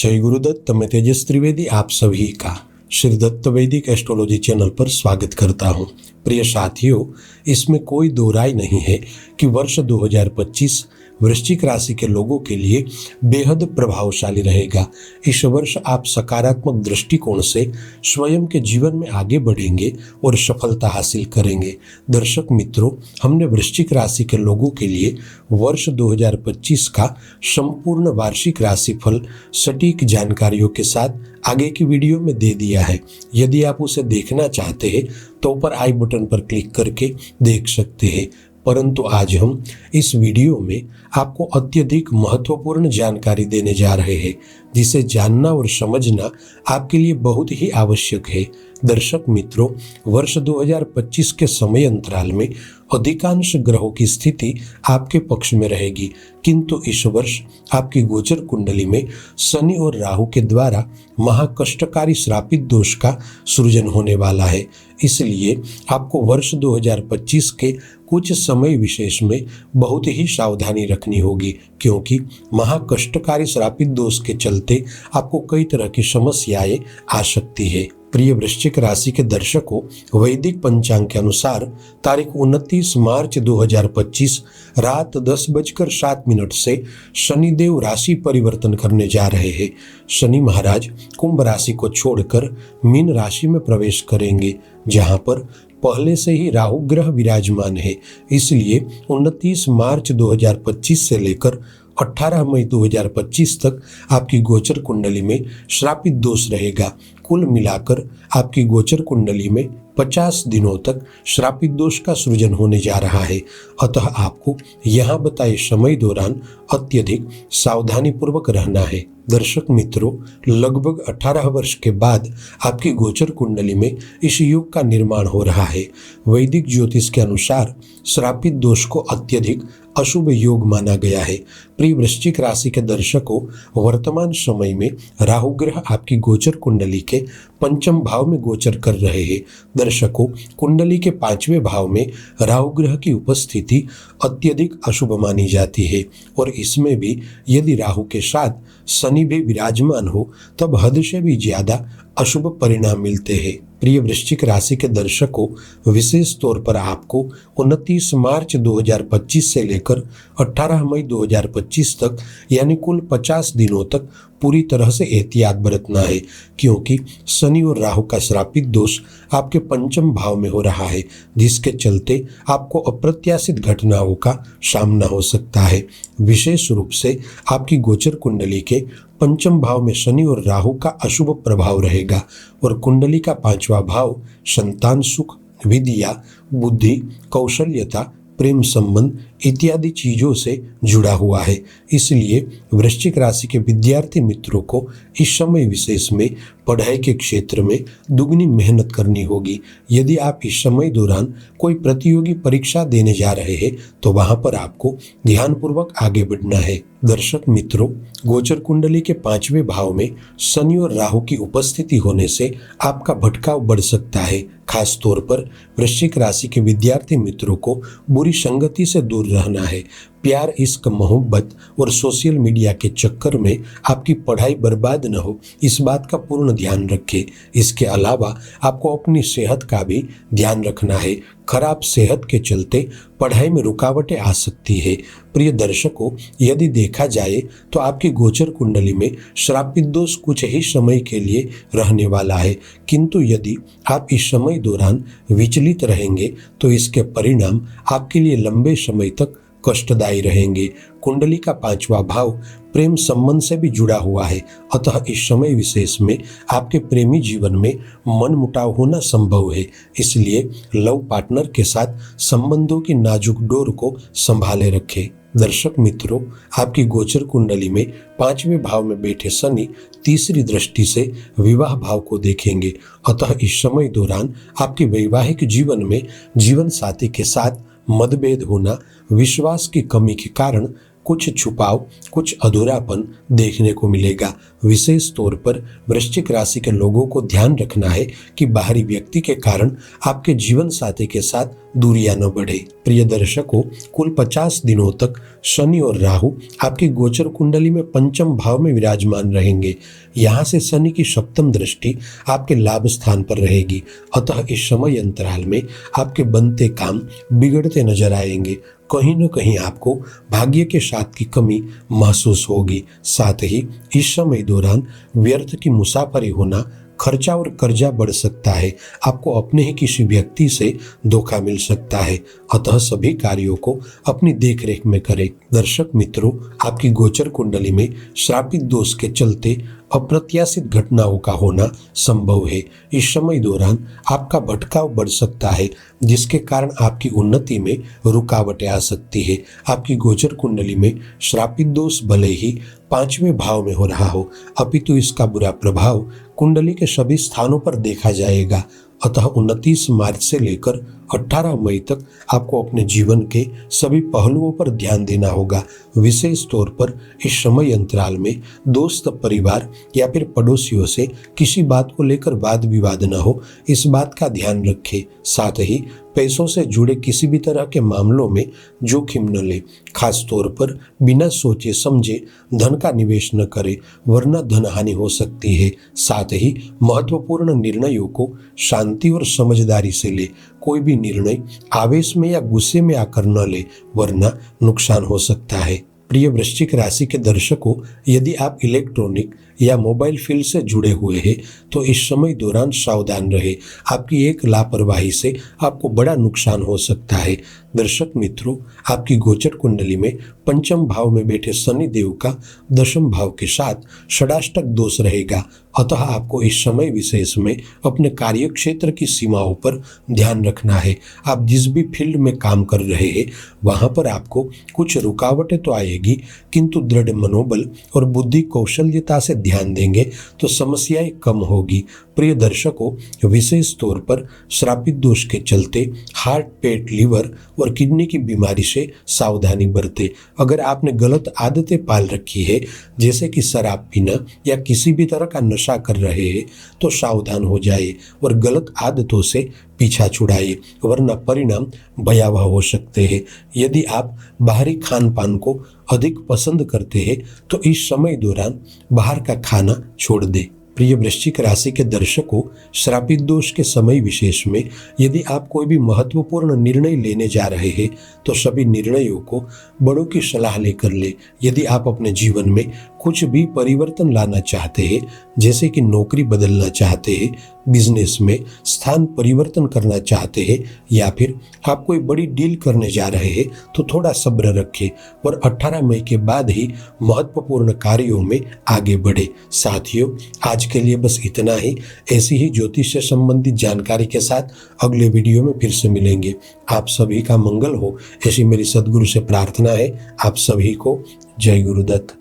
जय गुरुदत्त। मैं तेजस त्रिवेदी आप सभी का श्री दत्त वैदिक एस्ट्रोलॉजी चैनल पर स्वागत करता हूं। प्रिय साथियों, इसमें कोई दो राय नहीं है कि वर्ष 2025 वृश्चिक राशि के लोगों के लिए बेहद प्रभावशाली रहेगा। इस वर्ष आप सकारात्मक दृष्टिकोण से स्वयं के जीवन में आगे बढ़ेंगे और सफलता हासिल करेंगे। दर्शक मित्रों, हमने वृश्चिक राशि के लोगों के लिए वर्ष 2025 का संपूर्ण वार्षिक राशिफल सटीक जानकारियों के साथ आगे की वीडियो में दे दिया है। यदि आप उसे देखना चाहते हैं तो ऊपर आई बटन पर क्लिक करके देख सकते हैं। परंतु आज हम इस वीडियो में आपको अत्यधिक महत्वपूर्ण जानकारी देने जा रहे हैं, जिसे जानना और समझना आपके लिए बहुत ही आवश्यक है। दर्शक मित्रों, वर्ष 2025 के समय अंतराल में अधिकांश ग्रहों की स्थिति आपके पक्ष में रहेगी, किंतु इस वर्ष आपकी गोचर कुंडली में शनि और राहु के द्वारा महाकष्टकारी श्रापित दोष का सृजन होने वाला है। इसलिए आपको वर्ष 2025 के कुछ समय विशेष में बहुत ही सावधानी रखनी होगी, क्योंकि महाकष्टकारी श्रापित दोष के चलते आपको कई तरह की समस्याएं आ सकती है। प्रिय वृश्चिक राशि के दर्शकों, वैदिक पंचांग के अनुसार तारीख 29 मार्च 2025 रात 10:07 से शनिदेव राशि परिवर्तन करने जा रहे हैं। शनि महाराज कुंभ राशि को छोड़कर मीन राशि में प्रवेश करेंगे, जहां पर पहले से ही राहु ग्रह विराजमान है। इसलिए 29 मार्च 2025 से लेकर 18 मई 2025 तक आपकी गोचर कुंडली में श्रापित दोष रहेगा। कुल मिलाकर आपकी गोचर कुंडली में 50 दिनों तक श्रापित दोष का सृजन होने जा रहा है। अतः आपको यहाँ बताए समय दौरान अत्यधिक सावधानी पूर्वक रहना है। दर्शक मित्रों, लगभग 18 वर्ष के बाद आपकी गोचर कुंडली में इस योग का निर्माण हो रहा है। वैदिक ज्योतिष के अनुसार श्रापित दोष को अत्यधिक अशुभ योग माना गया है। प्रिय वृश्चिक राशि के दर्शकों, वर्तमान समय में राहु ग्रह आपकी गोचर कुंडली के पंचम भाव में गोचर कर रहे हैं। दर्शकों, कुंडली के 5वें भाव में राहु ग्रह की उपस्थिति अत्यधिक अशुभ मानी जाती है, और इसमें भी यदि राहु के साथ शनि भी विराजमान हो तब हद से भी ज्यादा अशुभ परिणाम मिलते हैं। प्रिय वृश्चिक राशि के दर्शकों, विशेष तौर पर आपको 29 मार्च 2025 से लेकर 18 मई 2025 तक यानी कुल 50 दिनों तक पूरी तरह से एहतियात बरतना है, क्योंकि शनि और राहु का श्रापित दोष आपके पंचम भाव में हो रहा है, जिसके चलते आपको अप्रत्याशित घटनाओं का सामना हो सकता है। विशेष रूप से आपकी गोचर कुंडली के पंचम भाव में शनि और राहु का अशुभ प्रभाव रहेगा, और कुंडली का 5वां भाव संतान सुख, विद्या, बुद्धि, कौशल्यता, प्रेम संबंध इत्यादि चीजों से जुड़ा हुआ है। इसलिए वृश्चिक राशि के विद्यार्थी मित्रों को इस समय विशेष में पढ़ाई के क्षेत्र में दुगनी मेहनत करनी होगी। यदि आप इस समय दौरान कोई प्रतियोगी परीक्षा देने जा रहे हैं तो वहां पर आपको ध्यानपूर्वक आगे बढ़ना है। दर्शक मित्रों, गोचर कुंडली के 5वें भाव में शनि और राहु की उपस्थिति होने से आपका भटकाव बढ़ सकता है। खास तौर पर वृश्चिक राशि के विद्यार्थी मित्रों को बुरी संगति से दूर रहना है। प्यार, इश्क, मोहब्बत और सोशल मीडिया के चक्कर में आपकी पढ़ाई बर्बाद न हो, इस बात का पूर्ण ध्यान रखें। इसके अलावा आपको अपनी सेहत का भी ध्यान रखना है। खराब सेहत के चलते पढ़ाई में रुकावटें आ सकती है। प्रिय दर्शकों, यदि देखा जाए तो आपकी गोचर कुंडली में श्रापित दोष कुछ ही समय के लिए रहने वाला है, किंतु यदि आप इस समय दौरान विचलित रहेंगे तो इसके परिणाम आपके लिए लंबे समय तक कष्टदायी रहेंगे। कुंडली का 5वां भाव प्रेम संबंध से भी जुड़ा हुआ है, अतः इस समय विशेष में आपके प्रेमी जीवन में मनमुटाव होना संभव है। इसलिए लव पार्टनर के साथ संबंधों की नाजुक डोर को संभाले रखें। दर्शक मित्रों, आपकी गोचर कुंडली में 5वें भाव में बैठे शनि तीसरी दृष्टि से विवाह भाव को देखेंगे, अतः इस समय दौरान आपके वैवाहिक जीवन में जीवन साथी के साथ मतभेद होना, विश्वास की कमी के कारण कुछ छुपाव, कुछ अधूरापन देखने को मिलेगा। विशेष तौर पर वृश्चिक राशि के लोगों को ध्यान रखना है कि बाहरी व्यक्ति के कारण आपके जीवन साथी के साथ दूरियां न बढ़े। प्रिय दर्शकों, कुल 50 दिनों तक शनि और राहु आपकी गोचर कुंडली में पंचम भाव में विराजमान रहेंगे। यहाँ से शनि की सप्तम दृष्टि आपके लाभ स्थान पर रहेगी। अतः इस समय अंतराल में आपके बनते काम बिगड़ते नजर आएंगे। कहीं न कहीं आपको भाग्य के साथ की कमी महसूस होगी। साथ ही इस समय दौरान व्यर्थ की मुसाफरी होना, खर्चा और कर्जा बढ़ सकता है। आपको अपने ही किसी व्यक्ति से धोखा मिल सकता है। अतः सभी कार्यों को अपनी देखरेख में करें। दर्शक मित्रों, आपकी गोचर कुंडली में श्रापित दोष के चलते अप्रत्याशित घटनाओं का होना संभव है। इस समय दौरान आपका भटकाव बढ़ सकता है, जिसके कारण आपकी उन्नति में रुकावटें आ सकती है। आपकी गोचर कुंडली में श्रापित दोष भले ही 5वें भाव में हो रहा हो, अपितु इसका बुरा प्रभाव कुंडली के सभी स्थानों पर देखा जाएगा। अतः 29 मार्च से लेकर 18 मई तक आपको अपने जीवन के सभी पहलुओं पर ध्यान देना होगा। विशेष तौर पर इस समय अंतराल में दोस्त, परिवार या फिर पड़ोसियों से किसी बात को लेकर वाद विवाद न हो, इस बात का ध्यान रखें। साथ ही पैसों से जुड़े किसी भी तरह के मामलों में जोखिम न ले। खास तौर पर बिना सोचे समझे धन का निवेश न करें, वरना धन हानि हो सकती है। साथ ही महत्वपूर्ण निर्णयों को शांति और समझदारी से ले। कोई भी निर्णय आवेश में या गुस्से में आकर न ले, वरना नुकसान हो सकता है। प्रिय वृश्चिक राशि के दर्शकों, यदि आप इलेक्ट्रॉनिक या मोबाइल फील्ड से जुड़े हुए हैं तो इस समय दौरान सावधान रहे। आपकी एक लापरवाही से आपको बड़ा नुकसान हो सकता है। दर्शक मित्रों, आपकी गोचर कुंडली में पंचम भाव में बैठे शनि देव का दशम भाव के साथ षडाष्टक दोष रहेगा। अतः आपको इस समय विशेष में अपने कार्य क्षेत्र की सीमाओं पर ध्यान रखना है। आप जिस भी फील्ड में काम कर रहे हैं वहां पर आपको कुछ रुकावटें तो आएगी, किंतु दृढ़ मनोबल और बुद्धि कौशल्यता से ध्यान देंगे तो समस्याएं कम होगी। प्रिय दर्शकों, विशेष तौर पर श्रापित दोष के चलते हार्ट, पेट, लीवर और किडनी की बीमारी से सावधानी बरतें। अगर आपने गलत आदतें पाल रखी है, जैसे कि शराब पीना या किसी भी तरह का नशा कर रहे हैं, तो सावधान हो जाए और गलत आदतों से पीछा छुड़ाइए, वरना परिणाम भयावह हो सकते हैं। यदि आप बाहरी खान पान को अधिक पसंद करते हैं तो इस समय दौरान बाहर का खाना छोड़ दें। प्रिय वृश्चिक राशि के दर्शकों, श्रापित दोष के समय विशेष में यदि आप कोई भी महत्वपूर्ण निर्णय लेने जा रहे हैं तो सभी निर्णयों को बड़ों की सलाह लेकर ले। यदि आप अपने जीवन में कुछ भी परिवर्तन लाना चाहते हैं, जैसे कि नौकरी बदलना चाहते हैं, बिजनेस में स्थान परिवर्तन करना चाहते हैं या फिर आप कोई बड़ी डील करने जा रहे हैं, तो थोड़ा सब्र रखें और 18 मई के बाद ही महत्वपूर्ण कार्यों में आगे बढ़े। साथियों, आज के लिए बस इतना ही। ऐसी ही ज्योतिष से संबंधित जानकारी के साथ अगले वीडियो में फिर से मिलेंगे। आप सभी का मंगल हो, ऐसी मेरी सद्गुरु से प्रार्थना है। आप सभी को जय गुरुदत्त।